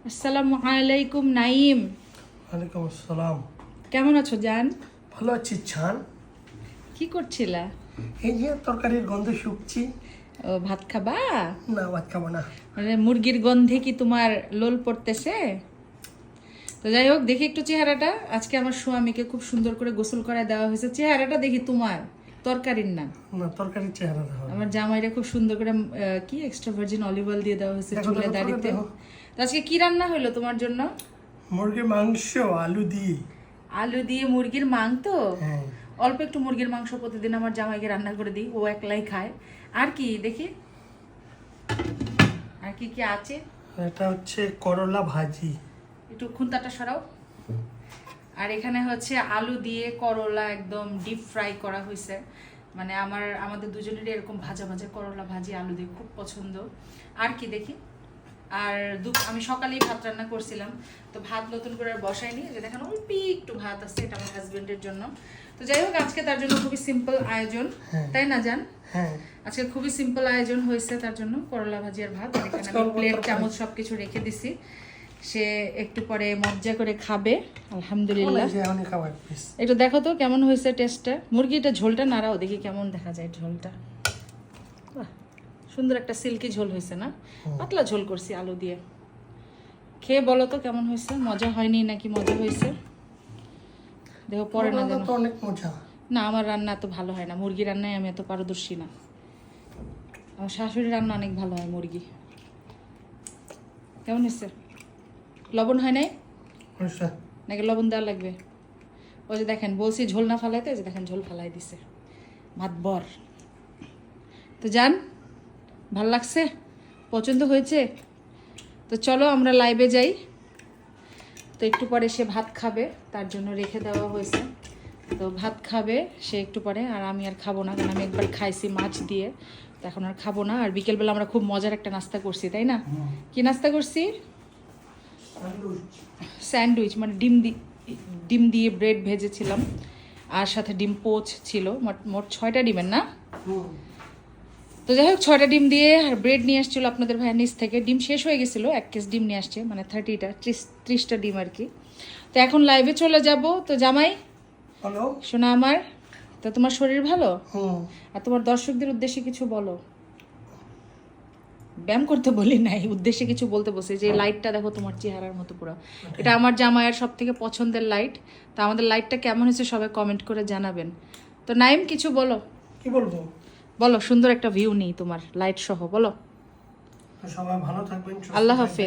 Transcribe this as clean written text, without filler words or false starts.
আসসালামু আলাইকুম নাইম। ওয়ালাইকুম আসসালাম। কেমন আছো জান? ভালো আছি ছান। কি করছিলা? এই যে তরকারির গন্ধ শুকছি। ও, ভাত খাবা? না, ভাত খাবো না। মানে মুরগির গন্ধে কি তোমার লোল পড়তেছে? তো যাই হোক, দেখি একটু চেহারাটা। আজকে আমার স্বামীকে খুব সুন্দর করে গোসল করায় দেওয়া হয়েছে। চেহারাটা দেখি তোমার, তরকারির না। না, তরকারির চেহারা দেখো। আমার জামাইরা খুব সুন্দর করে কি এক্সট্রা ভার্জিন অলিভ অয়েল দিয়ে দেওয়া হয়েছে চুলে দাড়িতে। তো আজকে কি রান্না হলো তোমার জন্য? মুরগির মাংস আলু দিয়ে। আলু দিয়ে মুরগির মাংস। হ্যাঁ, অল্প একটু মুরগির মাংস প্রতিদিন আমার জামাইকে রান্না করে দিই, ও একলাই খায়। আর কি দেখি, আর কি কি আছে? এটা হচ্ছে করলা ভাজি। একটু খুন্তাটা সরাও। আর এখানে হচ্ছে আলু দিয়ে করলা একদম ডিপ ফ্রাই করা হয়েছে। মানে আমাদের দুজনেরই এরকম ভাজা ভাজা করলা ভাজি আলু দিয়ে খুব পছন্দ। আর কি দেখি, আর আমি সকালেই ভাত রান্না করছিলাম, তো ভাত নতুন করে আর বসাইনি। যে দেখেন অল্প একটু ভাত আছে, এটা আমার হাজবেন্ডের জন্য। তো যাই হোক, আজকে তার জন্য খুবই সিম্পল আয়োজন, তাই না জান? হ্যাঁ, আজকে খুবই সিম্পল আয়োজন হয়েছে তার জন্য, করলা ভাজি আর ভাত। আর এখানে আমি প্লেট চামচ সবকিছু রেখে দিছি। সে একটু পরে মজা করে খাবে আলহামদুলিল্লাহ। একটু দেখো তো কেমন হয়েছে টেস্টটা। মুরগিটা ঝোলটা নাড়াও দেখি কেমন দেখা যায় ঝোলটা। বাহ, সুন্দর একটা সিল্কি ঝোল হয়েছে না? পাতলা ঝোল করছি আলু দিয়ে। খেয়ে বলো তো কেমন হয়েছে, মজা হয়নি নাকি মজা হয়েছে? দেখো পরে না যেন। অনেক মজা। না, আমার রান্না এত ভালো হয় না, মুরগি রান্নায় আমি এত পারদর্শী না। আমার শাশুড়ির রান্না অনেক ভালো হয় মুরগি। কেমন হয়েছে? লবণ হয় নাই নাকি লবণ দেওয়া লাগবে? ওই যে দেখেন, বলছি ঝোল না ফালাইতে, যে দেখেন ঝোল ফালাই দিছে ভাত বর। তো যান, ভাল লাগছে? পছন্দ হয়েছে? তো চলো আমরা লাইভে যাই। তো একটু পরে সে ভাত খাবে, তার জন্য রেখে দেওয়া হয়েছে। তো ভাত খাবে সে একটু পরে, আর আমি আর খাবো না, কারণ আমি একবার খাইছি মাছ দিয়ে, তো এখন আর খাবো না। আর বিকেলবেলা আমরা খুব মজার একটা নাস্তা করছি, তাই না? কি নাস্তা করছি? স্যান্ডউইচ, মানে ডিম দিয়ে ব্রেড ভেজেছিলাম, আর সাথে ডিম পোচ ছিল। মোট 6টা ডিমের না? তো যাই হোক, 6টা ডিম দিয়ে আর ব্রেড নিয়ে আসছিল আপনাদের ভাইয়ের নিচ থেকে। ডিম শেষ হয়ে গেছিলো, 1 কেস ডিম নিয়ে আসছে, মানে 30টা ডিম আর কি। তো এখন লাইভে চলে যাব। তো জামাই শোনা আমার, তো তোমার শরীর ভালো? আর তোমার দর্শকদের উদ্দেশ্যে কিছু বলো। ব্যায়াম করতে বলি নাই, উদ্দেশ্যে কিছু বলতে বসে। যে লাইটটা দেখো তোমার চেহারার মতো পুরো, এটা আমার জামাইয়ের সব থেকে পছন্দের লাইট। তো আমাদের লাইটটা কেমন হয়েছে সবাই কমেন্ট করে জানাবেন। তো নাইম কিছু বলো। কি বলবো? বলো, সুন্দর একটা ভিউ নেই তোমার লাইট সহ, বলো। সবাই ভালো থাকবেন। আল্লাহ হাফেজ।